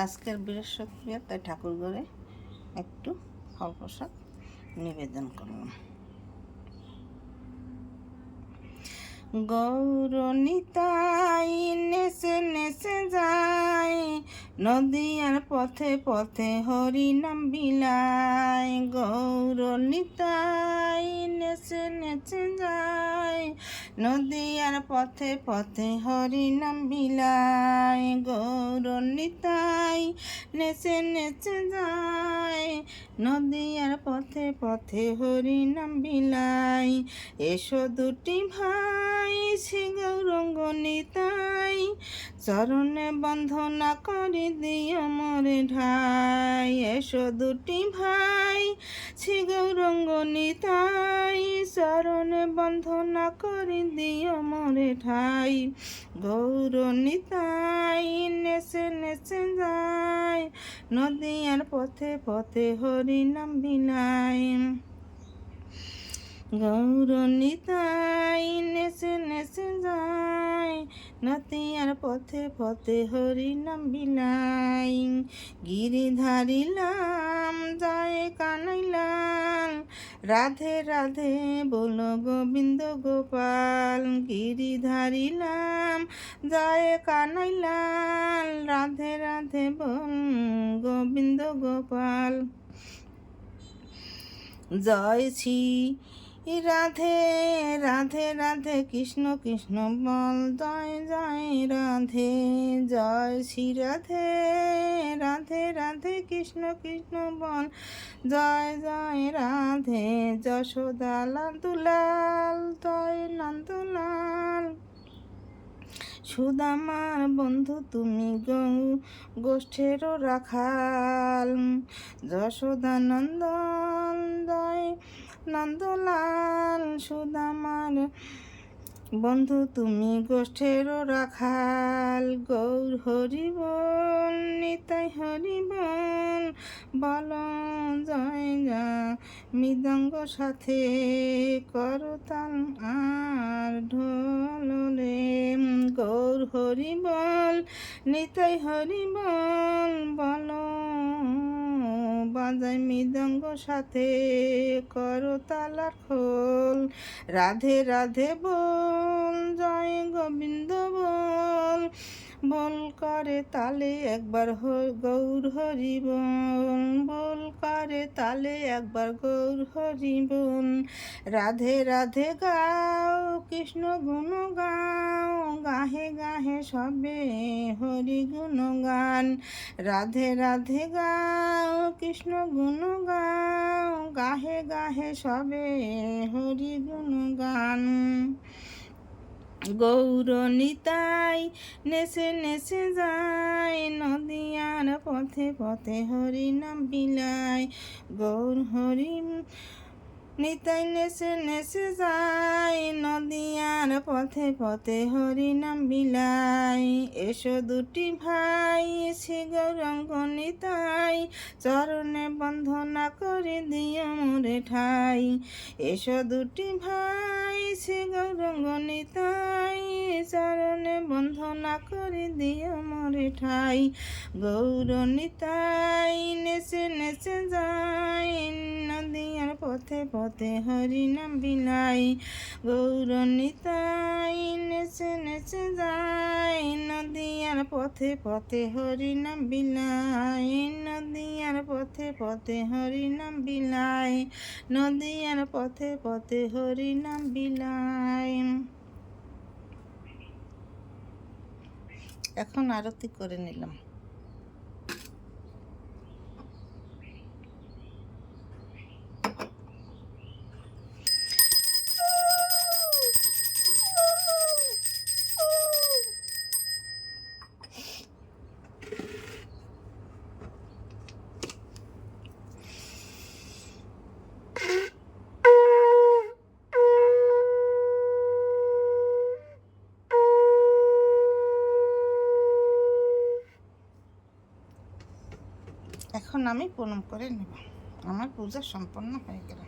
আজকের বৃহস্পতিবার, তাই ঠাকুর ঘরে একটু ফল প্রসাদ নিবেদন করলাম। গৌর নিতাই নেচে নেচে যায়, নদীয়ার পথে পথে হরি নাম বিলায়। গৌর নিতাই নেচে নেচে যায়, নদীয়ার পথে পথে হরি নাম বিলায়। গৌর নিতাই নেচে নেচে যায়, নদীয়ার পথে পথে হরি নাম বিলায়। এসো দুটি ভাই শ্রী গৌরাঙ্গ নিতাই, চরণে বন্ধনা করি দিও মোরে ঠাই। এসো দুটি ভাই শ্রী গৌরাঙ্গ নিতাই, চরণে বন্ধনা করি দিও মোরে ঠাই। গৌর নিতাই নেচে নেচে যায়, নদীয়ার পথে পথে হরি নাম বিলায়। গৌর নিতাই নেচে নেচে যায়, নদীয়ার পথে পথে হরি নাম বিলায়। গিরিধারী লাম যায় কানাইলাল, রাধে রাধে বলো গোবিন্দ গোপাল। গিরিধারী লাম যায় কানাইলাল, রাধে রাধে বল গোবিন্দ গোপাল। জয় শ্রী রাধে রাধে রাধে কৃষ্ণ কৃষ্ণ বল, জয় জয় রাধে। জয় শ্রী রাধে রাধে রাধে কৃষ্ণ কৃষ্ণ বল, জয় জয় রাধে। যশোদা লাল দুলাল, জয় নন্দলাল। সুদামার বন্ধু তুমি গোষ্ঠেরও রাখাল, যশোদা নন্দন জয় নন্দলাল। সুদামার বন্ধু তুমি গোষ্ঠেরও রাখাল। গৌর হরি বল নিতাই হরি বল, বল জয় যা মৃদঙ্গ সাথে করতাল আর ঢোল রে। গৌর হরি বল নিতাই হরি বল, বল বাজায় মৃদঙ্গ সাথে করতাল আর খোল। রাধে রাধে বল, জয় গোবিন্দ বল, বল করে তালে একবার গৌর হরি বল, বল করে তালে একবার গৌর হরি বল। রাধে রাধে গাও কৃষ্ণ গুণ গাও, গাহে গাহে সবে হরি গুণ গান। রাধে রাধে গাও কৃষ্ণ গুণ গাও, গাহে গাহে সবে হরি গুণ গান। গৌর নিতাই নেচে নেচে যায়, নদীয়ার পথে পথে হরি নাম বিলায়। গৌর হরি নিতাই নেচে নেচে যায়, নদীয়ার পথে পথে হরি নাম বিলায়। এসো দুটি ভাই শ্রী গৌরাঙ্গ নিতাই, চরণে বন্ধনা করে দিও মোরে ঠাই। এসো দুটি ভাই শ্রী গৌরাঙ্গ নিতাই, চরণে বন্ধনা করে দিও মোরে ঠাই। গৌর নিতাই নেচে নেচে যায়, নদীয়ার পথে পথে হরি নাম বিলায়। গৌর নিতাই নেচে নেচে যায়, নদীয়ার পথে পথে হরি নাম বিলায়। নদীয়ার পথে পথে হরি নাম বিলায়, নদীয়ার পথে পথে হরি নাম বিলায়। এখন আরতি করে নিলাম। এখন আমি প্রণাম করে নেব, আমার পূজা সম্পন্ন হয়ে গেল।